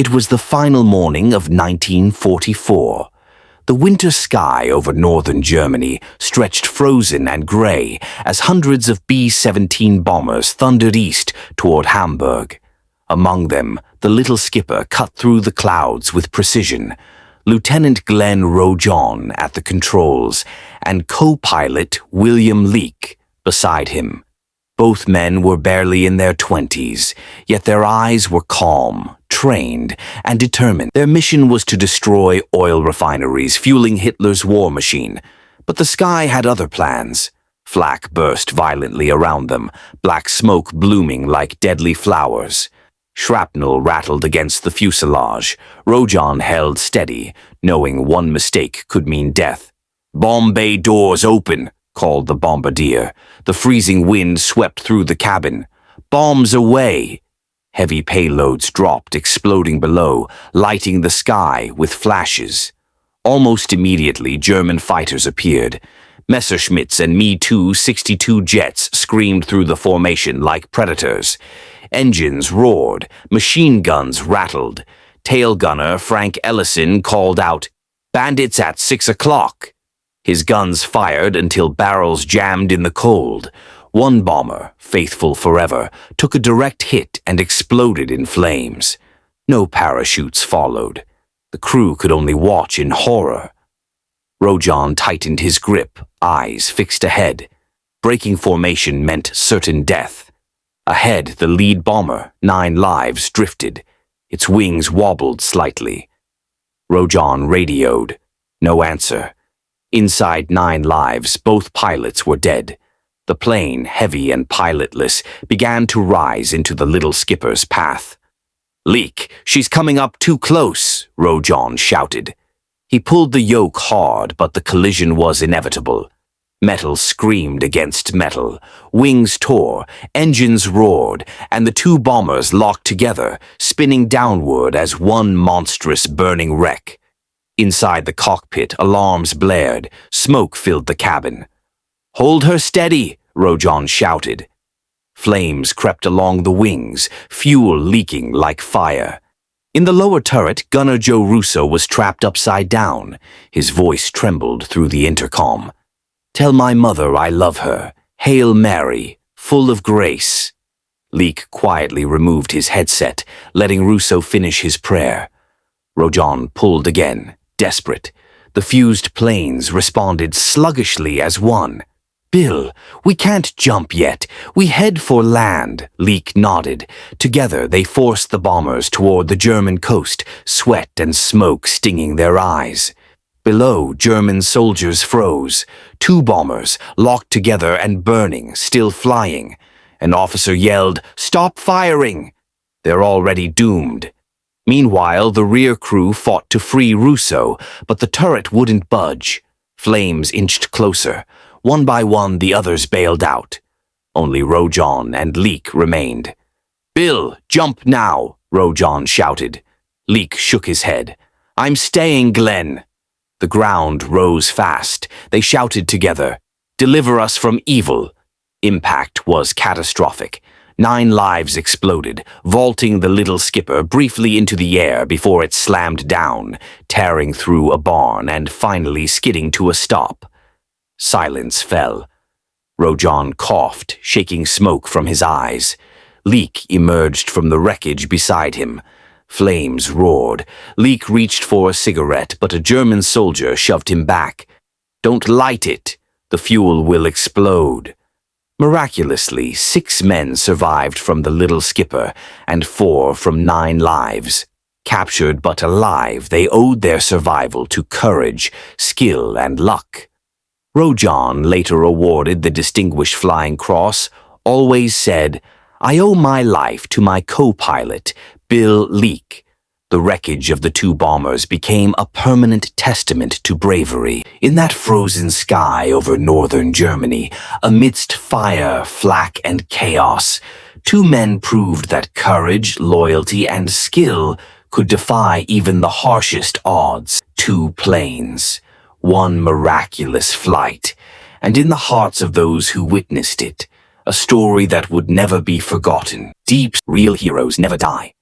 It was the final morning of 1944. The winter sky over northern Germany stretched frozen and gray as hundreds of B-17 bombers thundered east toward Hamburg. Among them, the little skipper cut through the clouds with precision. Lieutenant Glenn Rojohn at the controls, and co-pilot William Leek beside him. Both men were barely in their 20s, yet their eyes were calm, trained, and determined. Their mission was to destroy oil refineries fueling Hitler's war machine, but the sky had other plans. Flak burst violently around them, black smoke blooming like deadly flowers. Shrapnel rattled against the fuselage. Rojohn held steady, knowing one mistake could mean death. "Bomb bay doors open," called the bombardier. The freezing wind swept through the cabin. "Bombs away!" Heavy payloads dropped, exploding below, lighting the sky with flashes. Almost immediately, German fighters appeared. Messerschmitts and Me-262 jets screamed through the formation like predators. Engines roared, machine guns rattled. Tail gunner Frank Ellison called out, "Bandits at 6 o'clock." His guns fired until barrels jammed in the cold. One bomber, faithful forever, took a direct hit and exploded in flames. No parachutes followed. The crew could only watch in horror. Rojohn tightened his grip, eyes fixed ahead. Breaking formation meant certain death. Ahead, the lead bomber, 9 lives, drifted. Its wings wobbled slightly. Rojohn radioed. No answer. Inside 9 lives, both pilots were dead. The plane, heavy and pilotless, began to rise into the little skipper's path. "Leek, she's coming up too close," Rojohn shouted. He pulled the yoke hard, but the collision was inevitable. Metal screamed against metal, wings tore, engines roared, and the 2 bombers locked together, spinning downward as one monstrous burning wreck. Inside the cockpit, alarms blared, smoke filled the cabin. "Hold her steady," Rojohn shouted. Flames crept along the wings, fuel leaking like fire. In the lower turret, gunner Joe Russo was trapped upside down. His voice trembled through the intercom. "Tell my mother I love her. Hail Mary, full of grace." Leek quietly removed his headset, letting Russo finish his prayer. Rojohn pulled again, desperate. The fused planes responded sluggishly as one. "Bill, we can't jump yet. We head for land," Leek nodded. Together they forced the bombers toward the German coast, sweat and smoke stinging their eyes. Below, German soldiers froze. 2 bombers, locked together and burning, still flying. An officer yelled, "Stop firing!" They're already doomed. Meanwhile, the rear crew fought to free Russo, but the turret wouldn't budge. Flames inched closer. One by one, the others bailed out. Only Rojohn and Leek remained. "Bill, jump now," Rojohn shouted. Leek shook his head. "I'm staying, Glenn." The ground rose fast. They shouted together, "Deliver us from evil." Impact was catastrophic. 9 lives exploded, vaulting the little skipper briefly into the air before it slammed down, tearing through a barn and finally skidding to a stop. Silence fell. Rojohn coughed, shaking smoke from his eyes. Leek emerged from the wreckage beside him. Flames roared. Leek reached for a cigarette, but a German soldier shoved him back. "Don't light it. The fuel will explode." Miraculously, 6 men survived from the little skipper, and 4 from 9 lives. Captured but alive, they owed their survival to courage, skill, and luck. Rojohn, later awarded the Distinguished Flying Cross, always said, "I owe my life to my co-pilot, Bill Leek." The wreckage of the 2 bombers became a permanent testament to bravery. In that frozen sky over northern Germany, amidst fire, flak, and chaos, 2 men proved that courage, loyalty, and skill could defy even the harshest odds. 2 planes, 1 miraculous flight, and in the hearts of those who witnessed it, a story that would never be forgotten. Deep, real heroes never die.